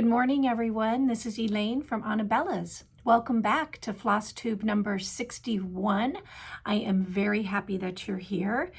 morning, everyone. This is Elaine from Annabella's. Welcome back to Floss Tube number 61. I am very happy that you're here.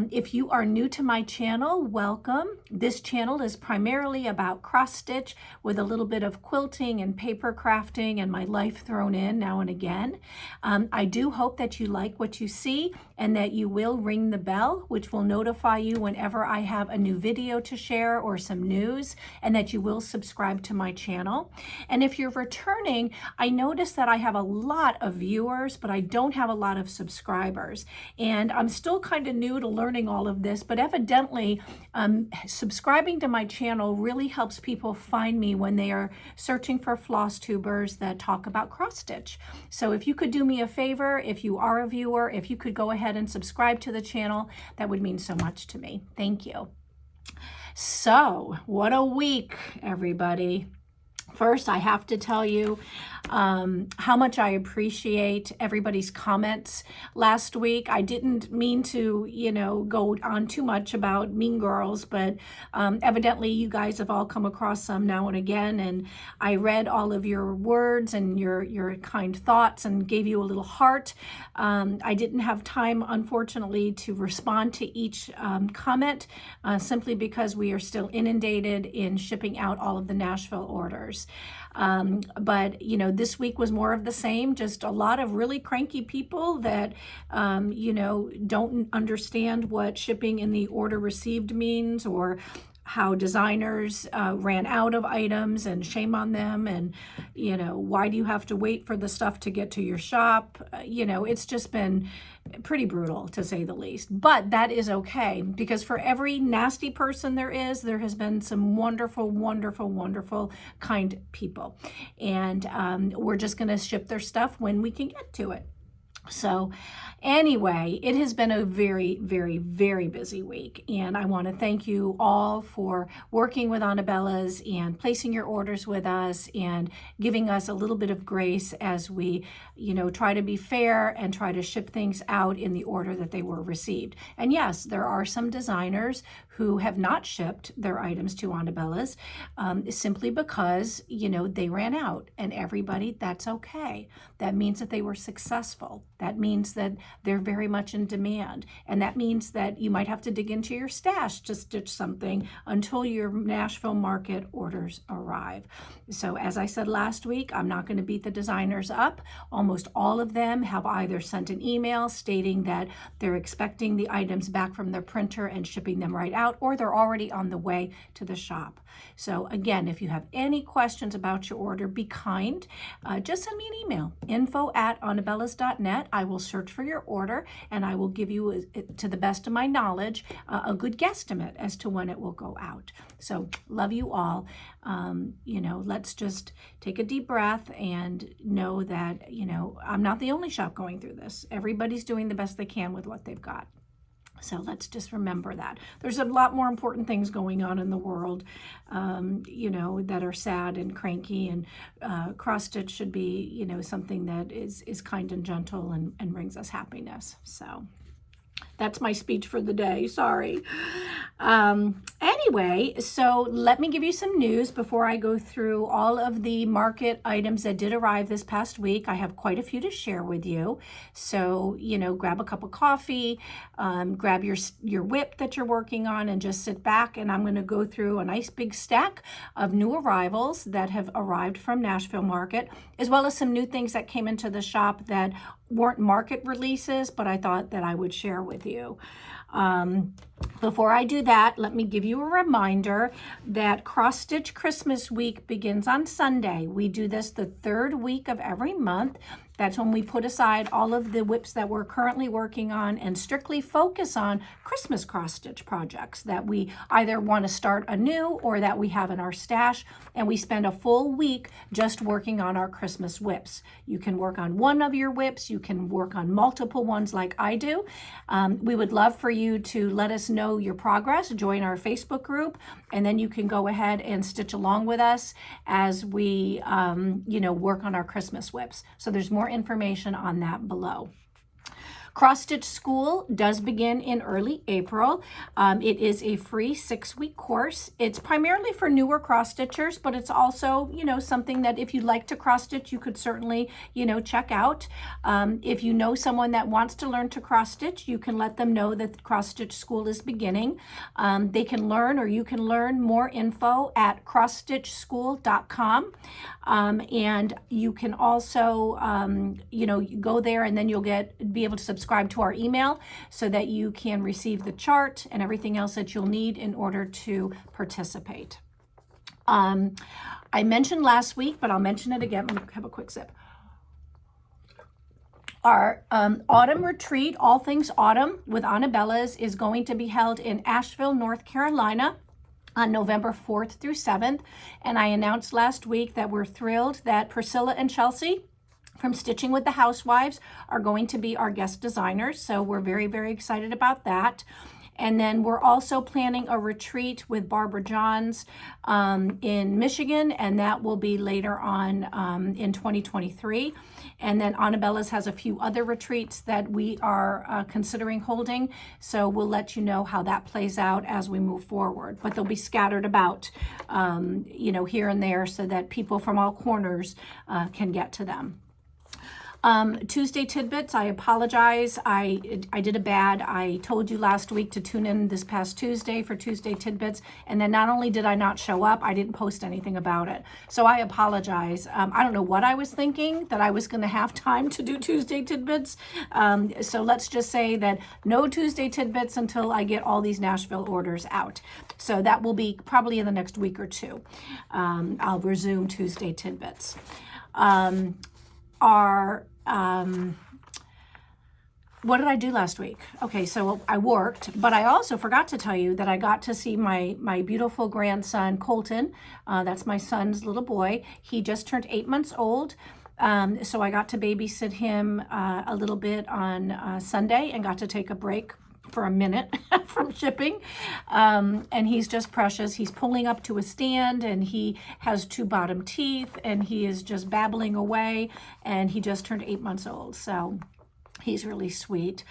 If you are new to my channel, welcome. This channel is primarily about cross stitch with a little bit of quilting and paper crafting and my life thrown in now and again. I do hope that you like what you see and that you will ring the bell, which will notify you whenever I have a new video to share or some news, and that you will subscribe to my channel. And if you're returning, I noticed that I have a lot of viewers, but I don't have a lot of subscribers. And I'm still kind of new to learning all of this, but evidently subscribing to my channel really helps people find me when they are searching for floss tubers that talk about cross stitch. So if you could do me a favor, if you are a viewer, if you could go ahead and subscribe to the channel, that would mean so much to me. Thank you. So what a week, everybody. First, I have to tell you how much I appreciate everybody's comments last week. I didn't mean to, go on too much about Mean Girls, but evidently you guys have all come across some now and again, and I read all of your words and your kind thoughts and gave you a little heart. I didn't have time, unfortunately, to respond to each comment simply because we are still inundated in shipping out all of the Nashville orders. But this week was more of the same, just a lot of really cranky people that don't understand what shipping in the order received means, or how designers ran out of items, and shame on them, and why do you have to wait for the stuff to get to your shop? It's just been pretty brutal, to say the least. But that is okay, because for every nasty person there has been some wonderful, wonderful, wonderful, kind people, and we're just going to ship their stuff when we can get to it. So anyway, it has been a very, very, very busy week, and I want to thank you all for working with Annabella's and placing your orders with us and giving us a little bit of grace as we, try to be fair and try to ship things out in the order that they were received. And yes, there are some designers who have not shipped their items to Annabella's simply because, they ran out, and everybody, that's okay. That means that they were successful. That means that they're very much in demand. And that means that you might have to dig into your stash to stitch something until your Nashville market orders arrive. So as I said last week, I'm not going to beat the designers up. Almost all of them have either sent an email stating that they're expecting the items back from their printer and shipping them right out, or they're already on the way to the shop. So again, if you have any questions about your order, be kind. Just send me an email, info@annabellas.net. I will search for your order, and I will give you, to the best of my knowledge, a good guesstimate as to when it will go out. So love you all. Let's just take a deep breath and know that, I'm not the only shop going through this. Everybody's doing the best they can with what they've got. So let's just remember that. There's a lot more important things going on in the world, that are sad and cranky, and cross-stitch should be, something that is kind and gentle and brings us happiness. So that's my speech for the day. Sorry. Anyway, so let me give you some news before I go through all of the market items that did arrive this past week. I have quite a few to share with you. So, grab a cup of coffee, grab your whip that you're working on, and just sit back. And I'm going to go through a nice big stack of new arrivals that have arrived from Nashville Market, as well as some new things that came into the shop that weren't market releases, but I thought that I would share with you. Before I do that, let me give you a reminder that Cross Stitch Christmas Week begins on Sunday. We do this the third week of every month. That's when we put aside all of the whips that we're currently working on and strictly focus on Christmas cross-stitch projects that we either want to start anew or that we have in our stash, and we spend a full week just working on our Christmas whips. You can work on one of your whips, you can work on multiple ones like I do. We would love for you to let us know your progress, join our Facebook group, and then you can go ahead and stitch along with us as we work on our Christmas whips. So there's more information on that below. Cross Stitch School does begin in early April. It is a free 6-week course. It's primarily for newer cross stitchers, but it's also, something that if you'd like to cross stitch, you could certainly, check out. If you know someone that wants to learn to cross stitch, you can let them know that the Cross Stitch School is beginning. They can learn, or you can learn more info at crossstitchschool.com. And you can also, go there, and then you'll be able to subscribe to our email so that you can receive the chart and everything else that you'll need in order to participate. I mentioned last week, but I'll mention it again. Let me have a quick sip. Our autumn retreat, All Things Autumn with Annabella's, is going to be held in Asheville, North Carolina on November 4th through 7th. And I announced last week that we're thrilled that Priscilla and Chelsea from Stitching with the Housewives are going to be our guest designers. So we're very, very excited about that. And then we're also planning a retreat with Barbara Johns in Michigan, and that will be later on in 2023. And then Annabella's has a few other retreats that we are considering holding. So we'll let you know how that plays out as we move forward. But they'll be scattered about, here and there so that people from all corners can get to them. Tuesday Tidbits, I apologize. I did a bad. I told you last week to tune in this past Tuesday for Tuesday Tidbits, and then not only did I not show up, I didn't post anything about it. So I apologize. I don't know what I was thinking, that I was going to have time to do Tuesday Tidbits. So let's just say that no Tuesday Tidbits until I get all these Nashville orders out. So that will be probably in the next week or two. I'll resume Tuesday Tidbits. What did I do last week? Okay, so I worked, but I also forgot to tell you that I got to see my beautiful grandson, Colton. That's my son's little boy. He just turned 8 months old. So I got to babysit him a little bit on Sunday and got to take a break for a minute from shipping. And he's just precious. He's pulling up to a stand, and he has 2 bottom teeth, and he is just babbling away, and he just turned 8 months old. So he's really sweet.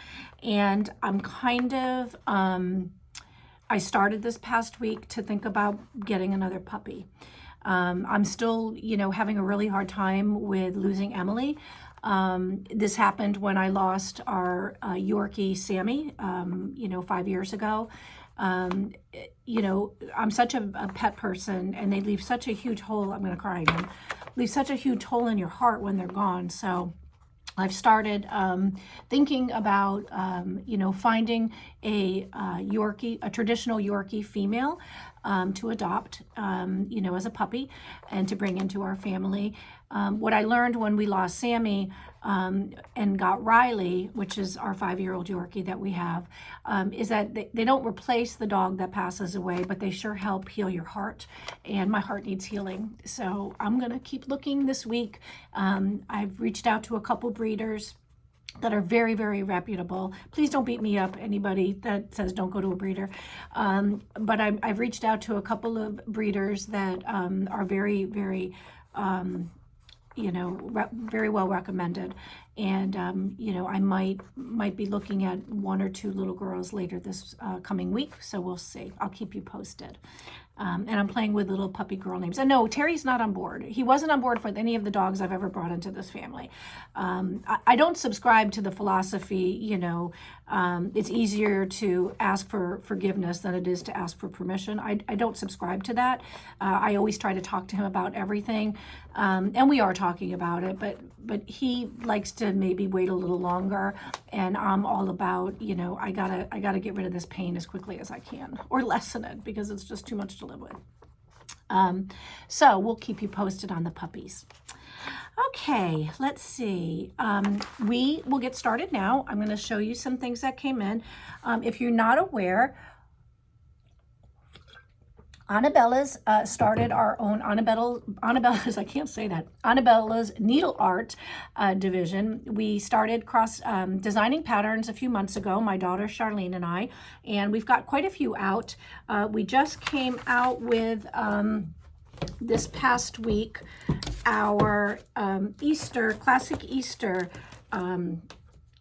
And I'm kind of, I started this past week to think about getting another puppy. I'm still, having a really hard time with losing Emily. This happened when I lost our Yorkie, Sammy, 5 years ago. I'm such a pet person, and they leave such a huge hole. I'm going to cry again. Leave such a huge hole in your heart when they're gone. So I've started thinking about, finding a Yorkie, a traditional Yorkie female to adopt, as a puppy and to bring into our family. What I learned when we lost Sammy and got Riley, which is our 5-year-old Yorkie that we have, is that they don't replace the dog that passes away, but they sure help heal your heart. And my heart needs healing. So I'm going to keep looking this week. I've reached out to a couple breeders that are very, very reputable. Please don't beat me up, anybody that says don't go to a breeder. But I've reached out to a couple of breeders that are very, very, very well recommended. And, I might be looking at 1 or 2 little girls later this coming week. So we'll see. I'll keep you posted. And I'm playing with little puppy girl names. And no, Terry's not on board. He wasn't on board with any of the dogs I've ever brought into this family. I don't subscribe to the philosophy, it's easier to ask for forgiveness than it is to ask for permission. I don't subscribe to that. I always try to talk to him about everything. And we are talking about it, but he likes to maybe wait a little longer. And I'm all about, I gotta get rid of this pain as quickly as I can, or lessen it, because it's just too much to live with. So we'll keep you posted on the puppies. Okay, let's see. We will get started now. I'm going to show you some things that came in. If you're not aware, Annabella's started our own Annabella's, I can't say that, Annabella's Needle Art division. We started designing patterns a few months ago, my daughter Charlene and I, and we've got quite a few out. We just came out with, this past week, our Easter, classic Easter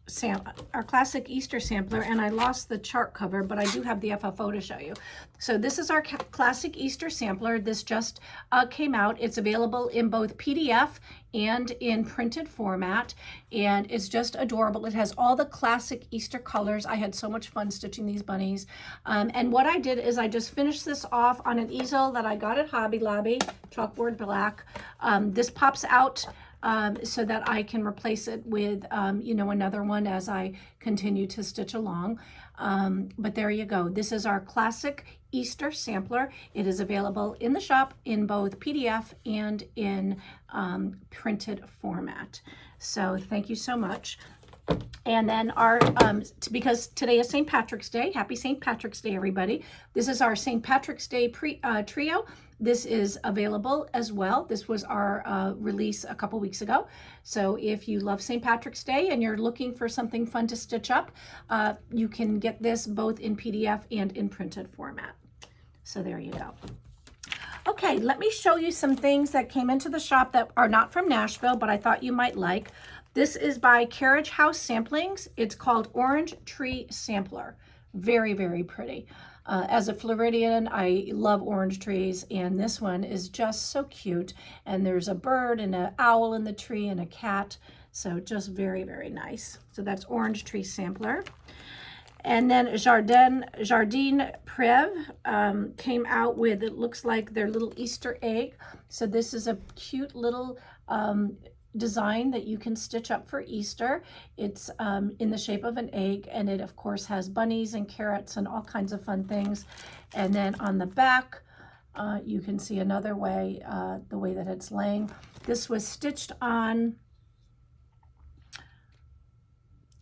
Easter sampler, and I lost the chart cover, but I do have the FFO to show you. So this is our classic Easter sampler. This just came out. It's available in both PDF and in printed format, and it's just adorable. It has all the classic Easter colors. I had so much fun stitching these bunnies. And what I did is I just finished this off on an easel that I got at Hobby Lobby, chalkboard black. This pops out so that I can replace it with, another one as I continue to stitch along. But there you go. This is our classic Easter sampler. It is available in the shop in both PDF and in printed format. So thank you so much. And then our, because today is St. Patrick's Day, happy St. Patrick's Day, everybody. This is our St. Patrick's Day trio. This is available as well. This was our release a couple weeks ago. So if you love St. Patrick's Day and you're looking for something fun to stitch up, you can get this both in PDF and in printed format. So there you go. Okay, let me show you some things that came into the shop that are not from Nashville, but I thought you might like. This is by Carriage House Samplings. It's called Orange Tree Sampler. Very, very pretty. As a Floridian, I love orange trees, and this one is just so cute. And there's a bird and an owl in the tree and a cat. So just very, very nice. So that's Orange Tree Sampler. And then Jardin Preve came out with, it looks like their little Easter egg. So this is a cute little design that you can stitch up for Easter. It's in the shape of an egg, and it of course has bunnies and carrots and all kinds of fun things. And then on the back, you can see another way, the way that it's laying. This was stitched on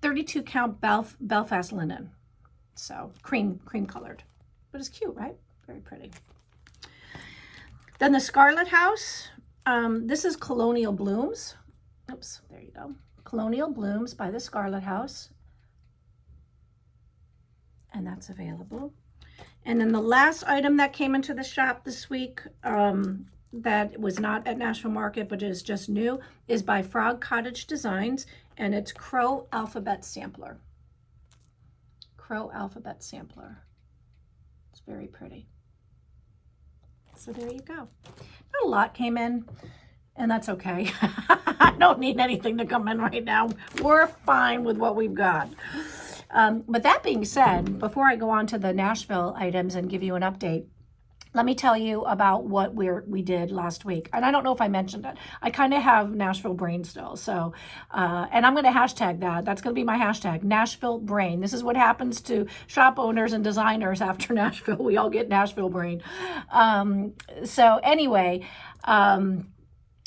32 count Belfast linen. So cream colored, but it's cute, right? Very pretty. Then the Scarlet House. This is Colonial Blooms. Oops, there you go. Colonial Blooms by the Scarlet House. And that's available. And then the last item that came into the shop this week that was not at Nashville Market, but is just new, is by Frog Cottage Designs, and it's Crow Alphabet Sampler. Crow Alphabet Sampler. It's very pretty. So there you go. Not a lot came in, and that's okay. I don't need anything to come in right now. We're fine with what we've got. But that being said, before I go on to the Nashville items and give you an update, let me tell you about what we did last week. And I don't know if I mentioned it. I kind of have Nashville brain still. So, and I'm going to hashtag that. That's going to be my hashtag, Nashville brain. This is what happens to shop owners and designers after Nashville. We all get Nashville brain. So anyway,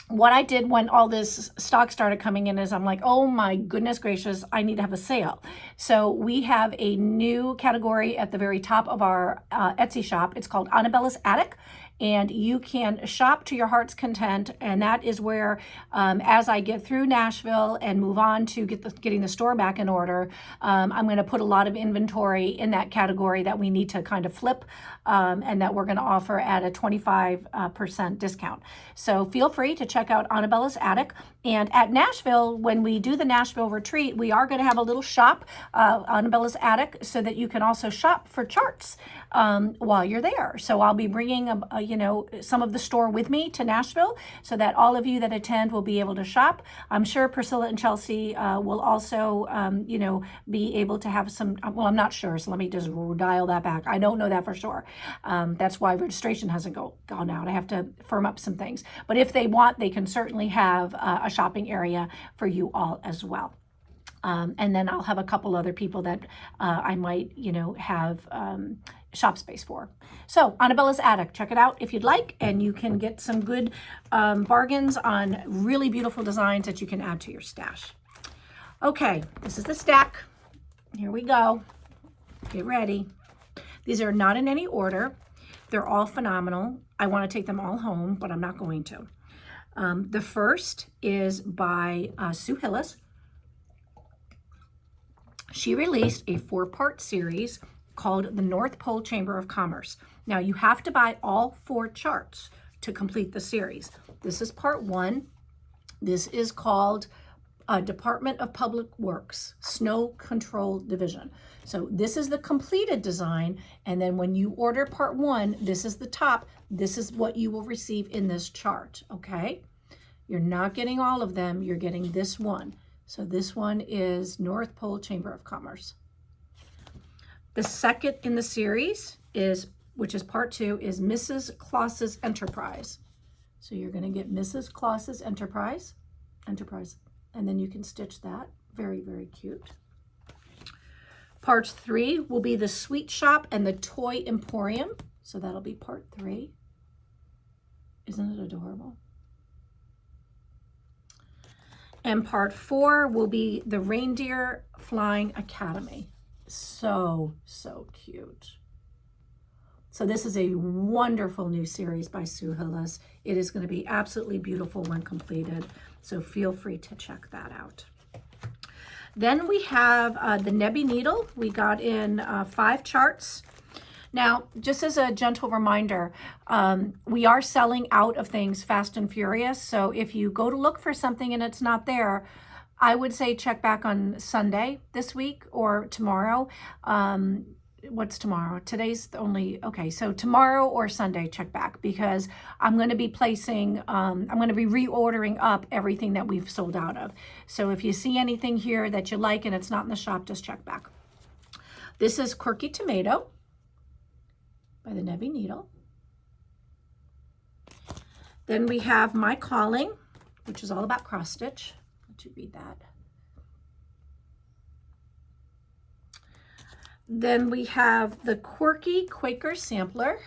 what I did when all this stock started coming in is I'm like, oh my goodness gracious, I need to have a sale. So we have a new category at the very top of our Etsy shop. It's called Annabella's Attic. And you can shop to your heart's content. And that is where, as I get through Nashville and move on to getting the store back in order, I'm going to put a lot of inventory in that category that we need to kind of flip and that we're going to offer at a 25% discount. So feel free to check out Annabella's Attic. And at Nashville, when we do the Nashville retreat, we are going to have a little shop, Annabella's Attic, so that you can also shop for charts while you're there. So I'll be bringing some of the store with me to Nashville so that all of you that attend will be able to shop. I'm sure Priscilla and Chelsea will also, be able to have some, well, I'm not sure, so let me just dial that back. I don't know that for sure. That's why registration hasn't gone out. I have to firm up some things. But if they want, they can certainly have a shopping area for you all as well. And then I'll have a couple other people that I might, have shop space for. So Annabella's Attic, check it out if you'd like, and you can get some good bargains on really beautiful designs that you can add to your stash. Okay, this is the stack. Here we go. Get ready. These are not in any order. They're all phenomenal. I want to take them all home, but I'm not going to. The first is by Sue Hillis. She released a 4-part series called the North Pole Chamber of Commerce. Now you have to buy all 4 charts to complete the series. This is part 1. This is called Department of Public Works, Snow Control Division. So this is the completed design, and then when you order part 1, this is the top. This is what you will receive in this chart, okay? You're not getting all of them, you're getting this one. So this one is North Pole Chamber of Commerce. The second in the series is, which is part 2, is Mrs. Claus's Enterprise. So you're going to get Mrs. Claus's Enterprise, and then you can stitch that. Very, very cute. Part 3 will be the Sweet Shop and the Toy Emporium. So that'll be part 3. Isn't it adorable? And part 4 will be the Reindeer Flying Academy. So, so cute. So this is a wonderful new series by Sue Hillis. It is going to be absolutely beautiful when completed. So feel free to check that out. Then we have the Nebby Needle. We got in 5 charts. Now, just as a gentle reminder, we are selling out of things fast and furious. So if you go to look for something and it's not there, I would say check back on Sunday this week or tomorrow. What's tomorrow? Today's only, okay, so tomorrow or Sunday, check back, because I'm going to be placing, I'm going to be reordering up everything that we've sold out of. So if you see anything here that you like and it's not in the shop, just check back. This is Quirky Tomato by the Nebby Needle. Then we have My Calling, which is all about cross stitch. Let you read that. Then we have the Quirky Quaker Sampler.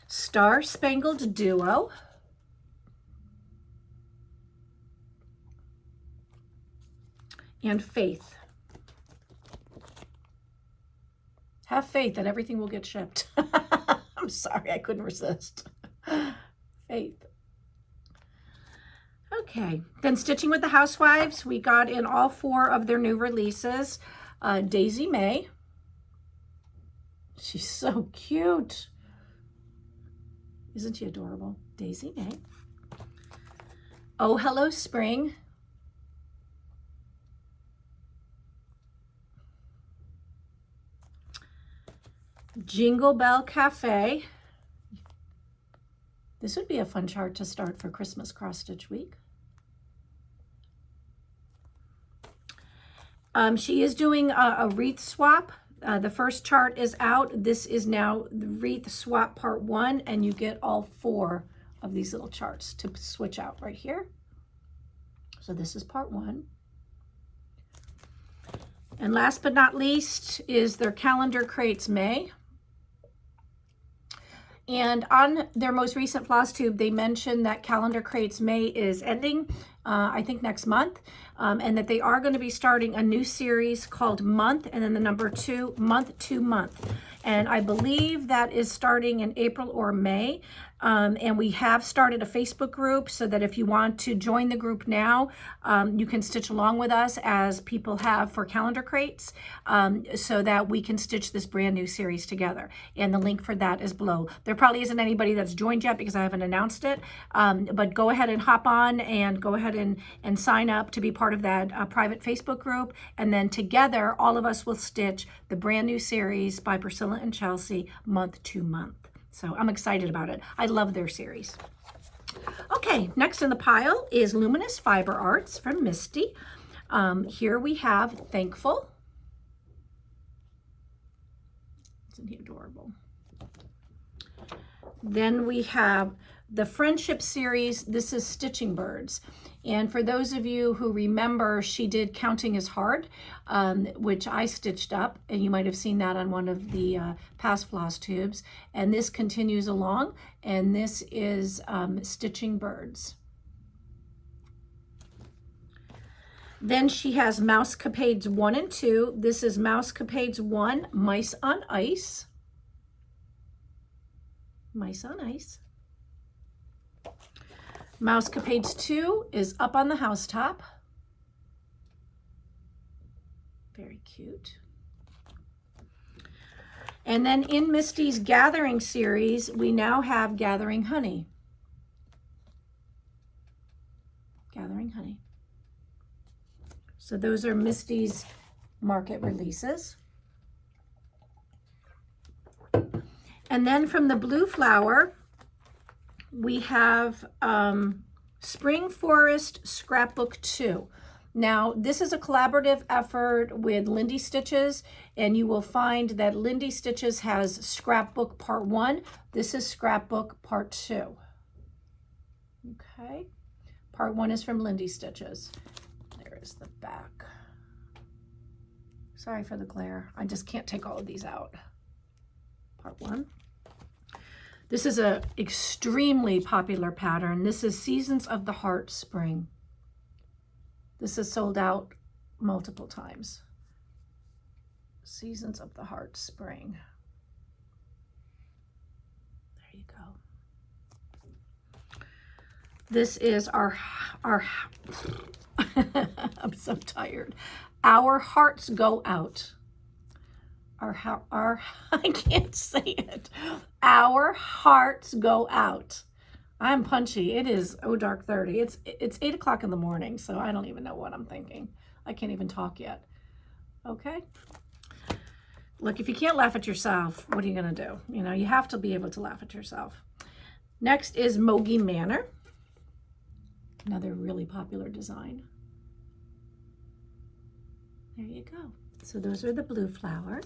Star Spangled Duo. And Faith. Have faith that everything will get shipped. I'm sorry, I couldn't resist. Faith. Okay, then Stitching with the Housewives, we got in all 4 of their new releases. Daisy May. She's so cute. Isn't she adorable? Daisy May. Oh, Hello Spring. Jingle Bell Cafe. This would be a fun chart to start for Christmas Cross Stitch Week. She is doing a wreath swap. The first chart is out. This is now the wreath swap part 1, and you get all 4 of these little charts to switch out right here. So this is part 1. And last but not least is their Calendar Crates May. And on their most recent floss tube, they mentioned that Calendar Crates May is ending, I think next month, and that they are going to be starting a new series called Month, and then the number 2, Month to Month. And I believe that is starting in April or May. And we have started a Facebook group so that if you want to join the group now, you can stitch along with us as people have for Calendar Crates, so that we can stitch this brand new series together. And the link for that is below. There probably isn't anybody that's joined yet because I haven't announced it, but go ahead and hop on and go ahead and sign up to be part of that private Facebook group. And then together, all of us will stitch the brand new series by Priscilla and Chelsea, Month to Month. So I'm excited about it. I love their series. Okay, next in the pile is Luminous Fiber Arts from Misty. Here we have Thankful. Isn't he adorable? Then we have the Friendship series. This is Stitching Birds. And for those of you who remember, she did Counting is Hard, which I stitched up, and you might have seen that on one of the past floss tubes. And this continues along, and this is Stitching Birds. Then she has Mousecapades 1 and 2. This is Mousecapades 1, Mice on Ice. Mice on Ice. Mousecapades 2 is Up on the Housetop. Very cute. And then in Misty's Gathering series, we now have Gathering Honey. Gathering Honey. So those are Misty's market releases. And then from the Blue Flower, we have Spring Forest Scrapbook 2. Now, this is a collaborative effort with Lindy Stitches, and you will find that Lindy Stitches has Scrapbook Part 1. This is Scrapbook Part 2. Okay. Part 1 is from Lindy Stitches. There is the back. Sorry for the glare. I just can't take all of these out. Part 1. This is an extremely popular pattern. This is Seasons of the Heart Spring. This is sold out multiple times. Seasons of the Heart Spring. There you go. This is our I'm so tired. Our Hearts Go Out. Our I can't say it. Our Hearts Go Out. I'm punchy. It is dark 30. It's 8 o'clock in the morning, so I don't even know what I'm thinking. I can't even talk yet. Okay. Look, if you can't laugh at yourself, what are you gonna do? You know, you have to be able to laugh at yourself. Next is Mogi Manor. Another really popular design. There you go. So those are the Blue Flower.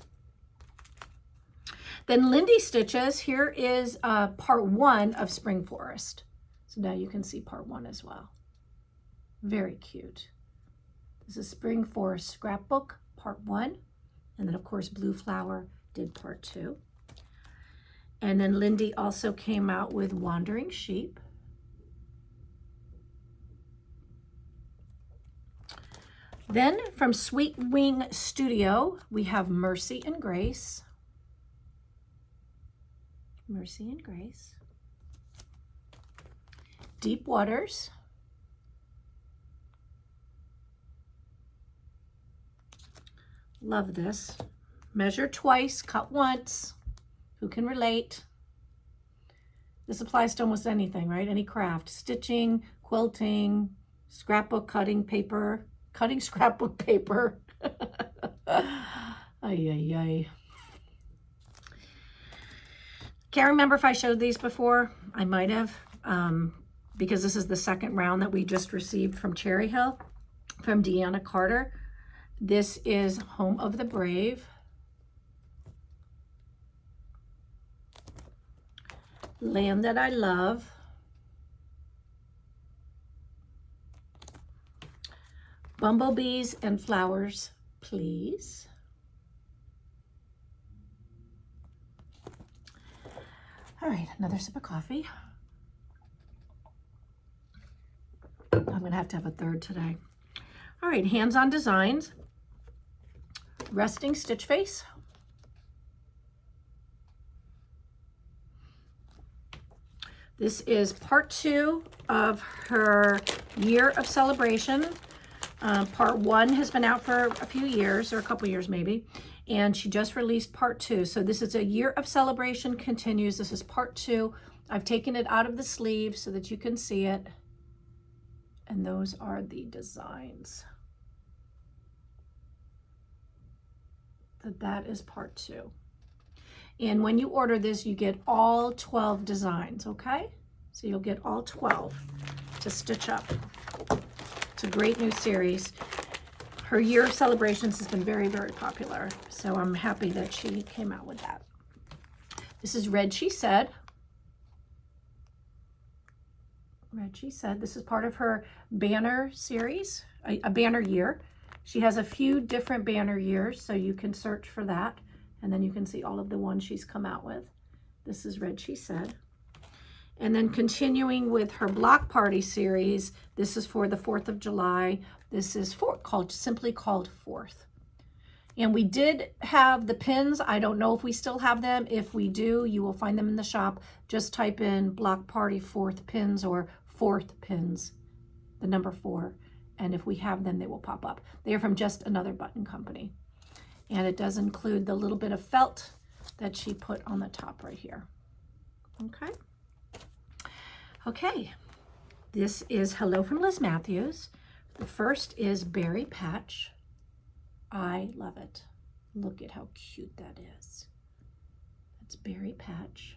Then Lindy Stitches, here is part 1 of Spring Forest. So now you can see part 1 as well. Very cute. This is Spring Forest Scrapbook, part 1. And then of course Blue Flower did part 2. And then Lindy also came out with Wandering Sheep. Then from Sweet Wing Studio, we have Mercy and Grace. Mercy and Grace. Deep Waters. Love this. Measure twice, cut once. Who can relate? This applies to almost anything, right? Any craft. Stitching, quilting, scrapbook cutting paper, cutting scrapbook paper. Ay, ay, ay. Can't remember if I showed these before. I might have, because this is the second round that we just received from Cherry Hill, from Deanna Carter. This is Home of the Brave. Land That I Love. Bumblebees and Flowers, Please. All right, another sip of coffee. I'm gonna have to have a third today. All right, Hands On Designs. Resting Stitch Face. This is part 2 of her Year of Celebration. Part 1 has been out for a few years, or a couple years maybe, and she just released part 2. So this is a Year of Celebration continues. This is part 2. I've taken it out of the sleeve so that you can see it. And those are the designs. That is part 2. And when you order this, you get all 12 designs, okay? So you'll get all 12 to stitch up. It's a great new series. Her Year of Celebrations has been very, very popular. So I'm happy that she came out with that. This is Red She Said. Red She Said. This is part of her banner series, a banner year. She has a few different banner years, so you can search for that. And then you can see all of the ones she's come out with. This is Red She Said. And then continuing with her Block Party series, this is for the 4th of July. This is simply called 4th. And we did have the pins. I don't know if we still have them. If we do, you will find them in the shop. Just type in Block Party 4th pins or 4th pins, the number 4. And if we have them, they will pop up. They are from Just Another Button Company. And it does include the little bit of felt that she put on the top right here. Okay. Okay. This is Hello from Liz Matthews. The first is Berry Patch. I love it. Look at how cute that is. That's Berry Patch.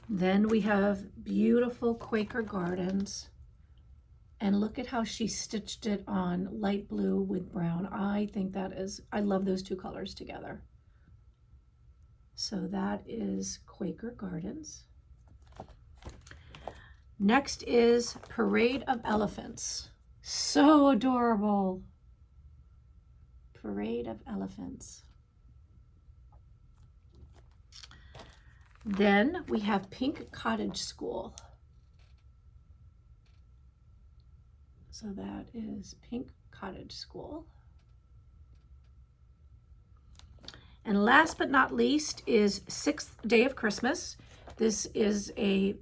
Then we have beautiful Quaker Gardens. And look at how she stitched it on light blue with brown. I think that is, I love those two colors together. So that is Quaker Gardens. Next is Parade of Elephants. So adorable. Parade of Elephants. Then we have Pink Cottage School. So that is Pink Cottage School. And last but not least is Sixth Day of Christmas. This is a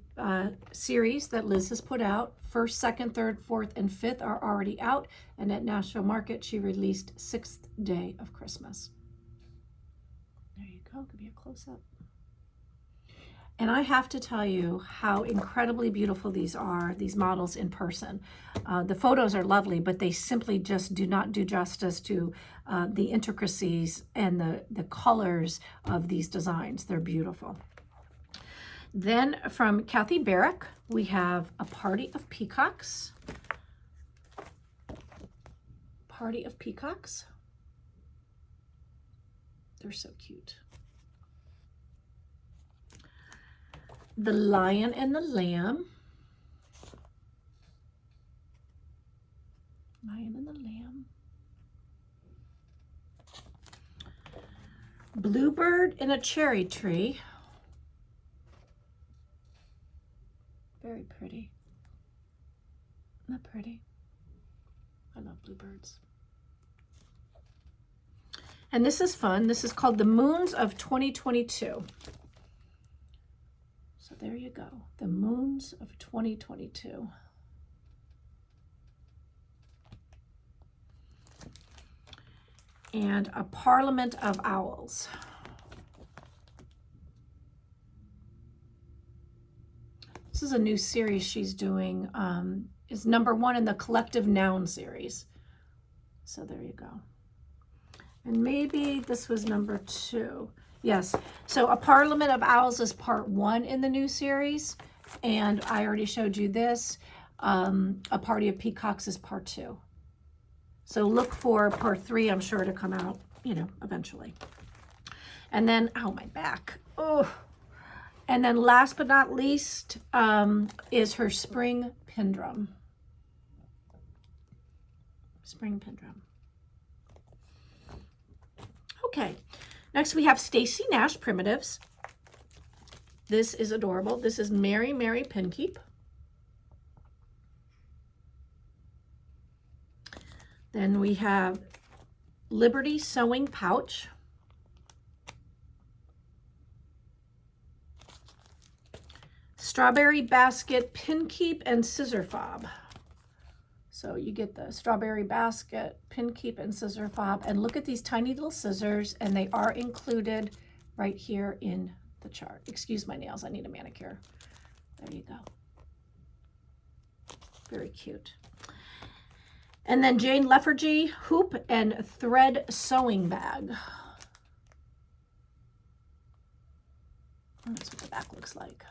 series that Liz has put out. First, second, third, fourth, and fifth are already out. And at Nashville Market, she released Sixth Day of Christmas. There you go, give you a close-up. And I have to tell you how incredibly beautiful these are, these models in person. The photos are lovely, but they simply just do not do justice to the intricacies and the colors of these designs. They're beautiful. Then from Kathy Barrick, we have A Party of Peacocks. Party of Peacocks. They're so cute. The Lion and the Lamb. Lion and the Lamb. Bluebird in a Cherry Tree. Very pretty. Isn't that pretty? I love bluebirds. And this is fun. This is called The Moons of 2022. So there you go, The Moons of 2022. And A Parliament of Owls. This is a new series she's doing. It's #1 in the Collective Noun series. So there you go. And maybe this was #2. Yes, so A Parliament of Owls is part 1 in the new series, and I already showed you this. A Party of Peacocks is part 2. So look for part 3, I'm sure, to come out, you know, eventually. And then, oh, my back. Oh. And then last but not least is her Spring Pendrum. Spring Pendrum. Okay. Next, we have Stacy Nash Primitives. This is adorable. This is Mary Mary Pinkeep. Then we have Liberty Sewing Pouch. Strawberry Basket Pinkeep and Scissor Fob. So you get the strawberry basket, pin keep, and scissor fob. And look at these tiny little scissors, and they are included right here in the chart. Excuse my nails, I need a manicure. There you go. Very cute. And then Jane Leffergy Hoop and Thread Sewing Bag. And that's what the back looks like.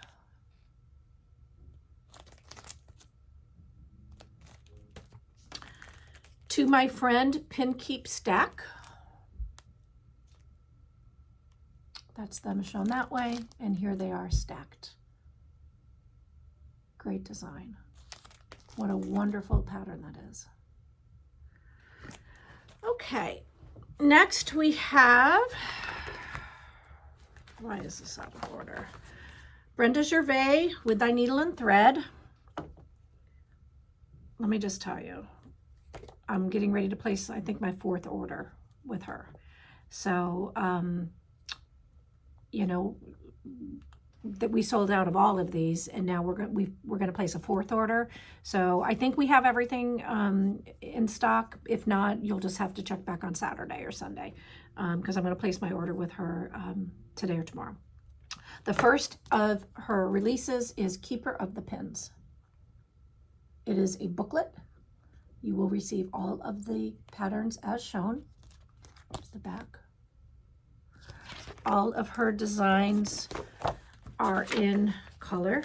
To My Friend Pin Keep Stack. That's them shown that way, and here they are stacked. Great design. What a wonderful pattern that is. Okay, next we have, why is this out of order? Brenda Gervais with Thy Needle and Thread. Let me just tell you, I'm getting ready to place, I think, my 4th order with her. So, you know, that we sold out of all of these, and now we're going to place a 4th order. So I think we have everything in stock. If not, you'll just have to check back on Saturday or Sunday, because I'm going to place my order with her today or tomorrow. The first of her releases is Keeper of the Pins. It is a booklet. You will receive all of the patterns as shown. Here's the back. All of her designs are in color.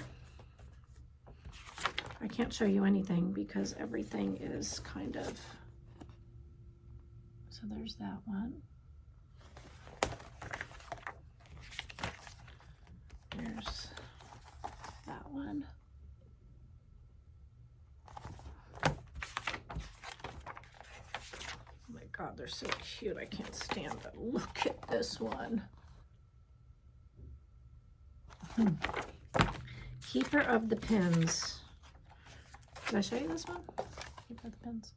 I can't show you anything because everything is kind of, so there's that one. There's that one. Oh my God, they're so cute. I can't stand to look at this one. Keeper of the Pins. Did I show you this one? Keeper of the Pins.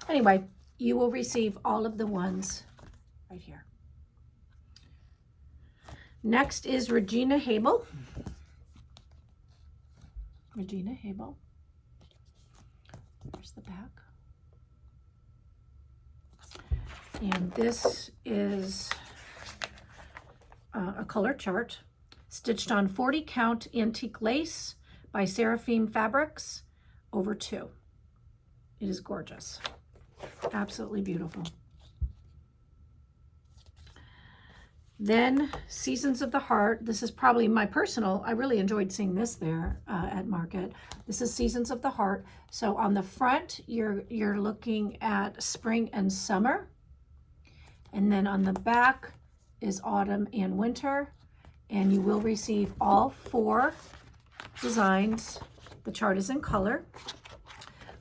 Anyway, you will receive all of the ones right here. Next is Regina Habel. Regina Habel. There's the back. And this is a color chart stitched on 40 count antique lace by Seraphim Fabrics over 2. It is gorgeous. Absolutely beautiful. Then Seasons of the Heart. This is probably my personal, I really enjoyed seeing this there at Market. This is Seasons of the Heart. So on the front, you're looking at spring and summer. And then on the back is autumn and winter. And you will receive all 4 designs. The chart is in color.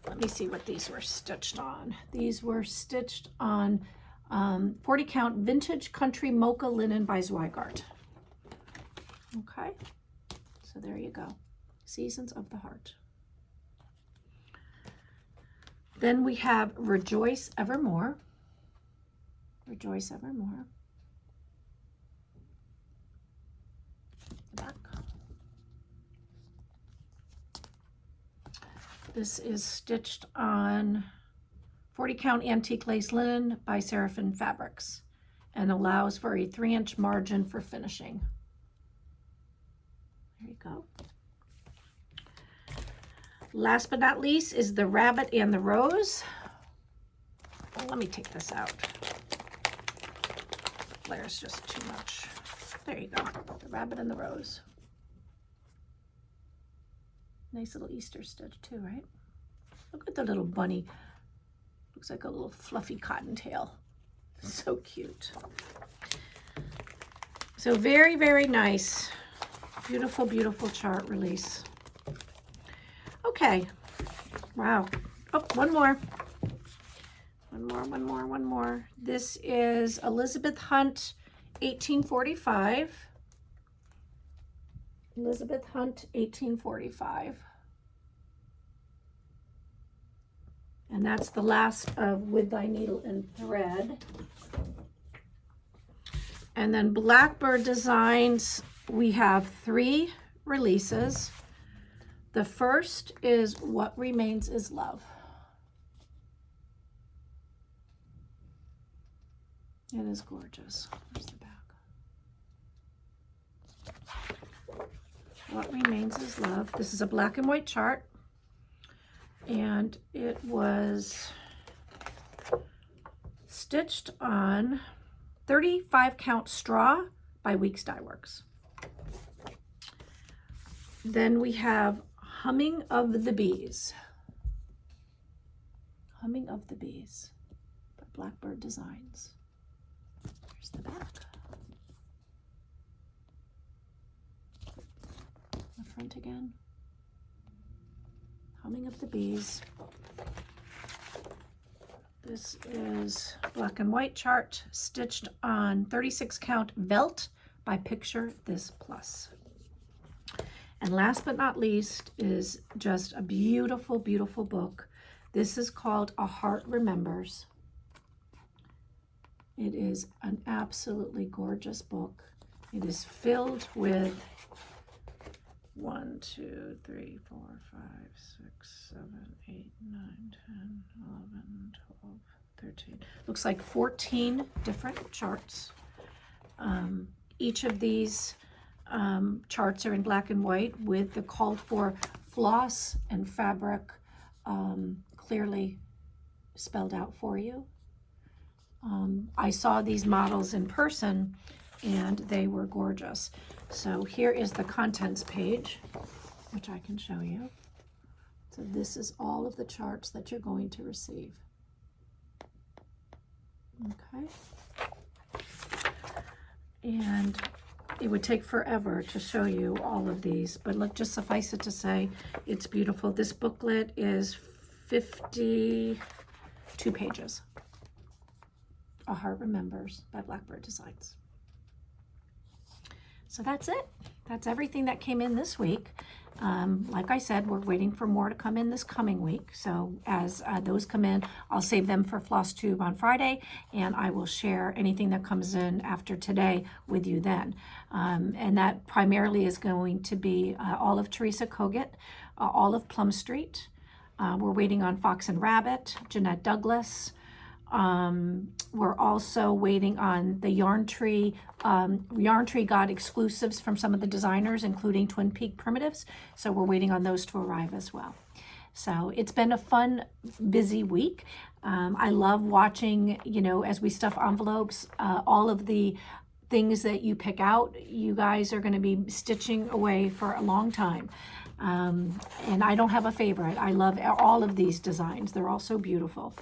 Let me see what these were stitched on. These were stitched on 40 count vintage country mocha linen by Zweigart. Okay, so there you go. Seasons of the Heart. Then we have Rejoice Evermore. Rejoice Evermore. Back. This is stitched on 40 count antique lace linen by Seraphim Fabrics and allows for a 3-inch margin for finishing. There you go. Last but not least is the Rabbit and the Rose. Well, let me take this out. There's just too much. There you go. The Rabbit and the Rose. Nice little Easter stitch too, right? Look at the little bunny. Looks like a little fluffy cottontail. So cute. So very, very nice. Beautiful, beautiful chart release. Okay. Wow. Oh, one more. One more. This is Elizabeth Hunt, 1845. Elizabeth Hunt, 1845. And that's the last of With Thy Needle and Thread. And then Blackbird Designs, we have 3 releases. The first is What Remains Is Love. It is gorgeous. Where's the back? What Remains Is Love. This is a black and white chart. And it was stitched on 35 count straw by Weeks Dye Works. Then we have Humming of the Bees. Humming of the Bees by Blackbird Designs. Here's the back. The front again. Humming of the Bees. This is black and white chart stitched on 36 count Velt by Picture This Plus. And last but not least is just a beautiful, beautiful book. This is called A Heart Remembers. It is an absolutely gorgeous book. It is filled with 1, 2, 3, 4, 5, 6, 7, 8, 9, 10, 11, 12, 13. Looks like 14 different charts. Each of these charts are in black and white with the called for floss and fabric clearly spelled out for you. I saw these models in person and they were gorgeous. So here is the contents page, which I can show you. So this is all of the charts that you're going to receive. Okay. And it would take forever to show you all of these, but look, just suffice it to say, it's beautiful. This booklet is 52 pages. A Heart Remembers by Blackbird Designs. So that's it. That's everything that came in this week. Like I said, we're waiting for more to come in this coming week. So as those come in, I'll save them for FlossTube on Friday, and I will share anything that comes in after today with you then. And that primarily is going to be all of Teresa Kogut, all of Plum Street. We're waiting on Fox and Rabbit, Jeanette Douglas. We're also waiting on the Yarn Tree. Yarn Tree got exclusives from some of the designers, including Twin Peak Primitives. So we're waiting on those to arrive as well. So it's been a fun, busy week. I love watching, you know, as we stuff envelopes, all of the things that you pick out. You guys are going to be stitching away for a long time. And I don't have a favorite. I love all of these designs. They're all so beautiful.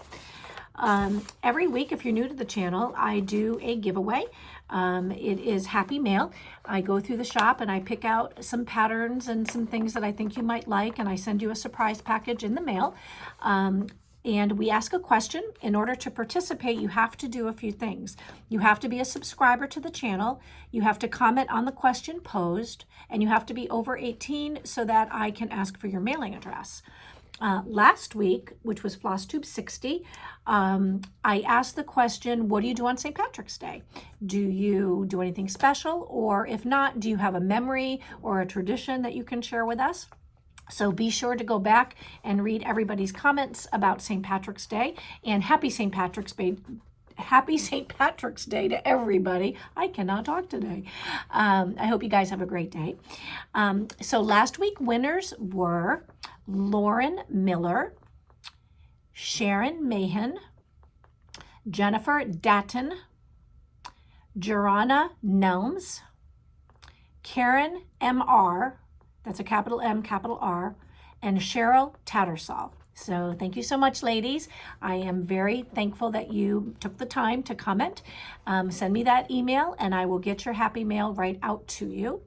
Every week, if you're new to the channel, I do a giveaway. It is Happy Mail. I go through the shop and I pick out some patterns and some things that I think you might like, and I send you a surprise package in the mail. And we ask a question. In order to participate, you have to do a few things. You have to be a subscriber to the channel. You have to comment on the question posed, and you have to be over 18 so that I can ask for your mailing address. Last week, which was FlossTube 60, I asked the question, what do you do on St. Patrick's Day? Do you do anything special? Or if not, do you have a memory or a tradition that you can share with us? So be sure to go back and read everybody's comments about St. Patrick's Day, and happy St. Patrick's Day. Happy St. Patrick's Day to everybody. I cannot talk today. I hope you guys have a great day. So last week winners were Lauren Miller, Sharon Mahan, Jennifer Datton, Jorana Nelms, Karen M.R., that's a capital M, capital R, and Cheryl Tattersall. So thank you so much, ladies. I am very thankful that you took the time to comment. Send me that email and I will get your happy mail right out to you.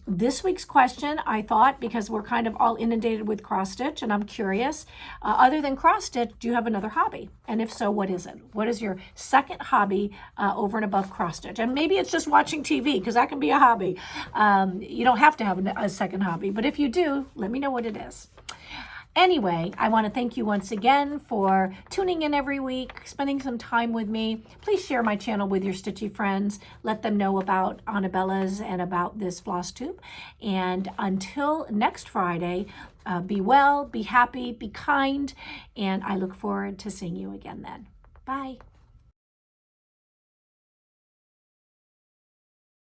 This week's question, I thought, because we're kind of all inundated with cross stitch and I'm curious, other than cross stitch, do you have another hobby? And if so, what is it? What is your second hobby over and above cross stitch? And maybe it's just watching TV, because that can be a hobby. You don't have to have a second hobby, but if you do, let me know what it is. Anyway, I want to thank you once again for tuning in every week, spending some time with me. Please share my channel with your stitchy friends. Let them know about Annabella's and about this FlossTube. And until next Friday, be well, be happy, be kind, and I look forward to seeing you again then. Bye.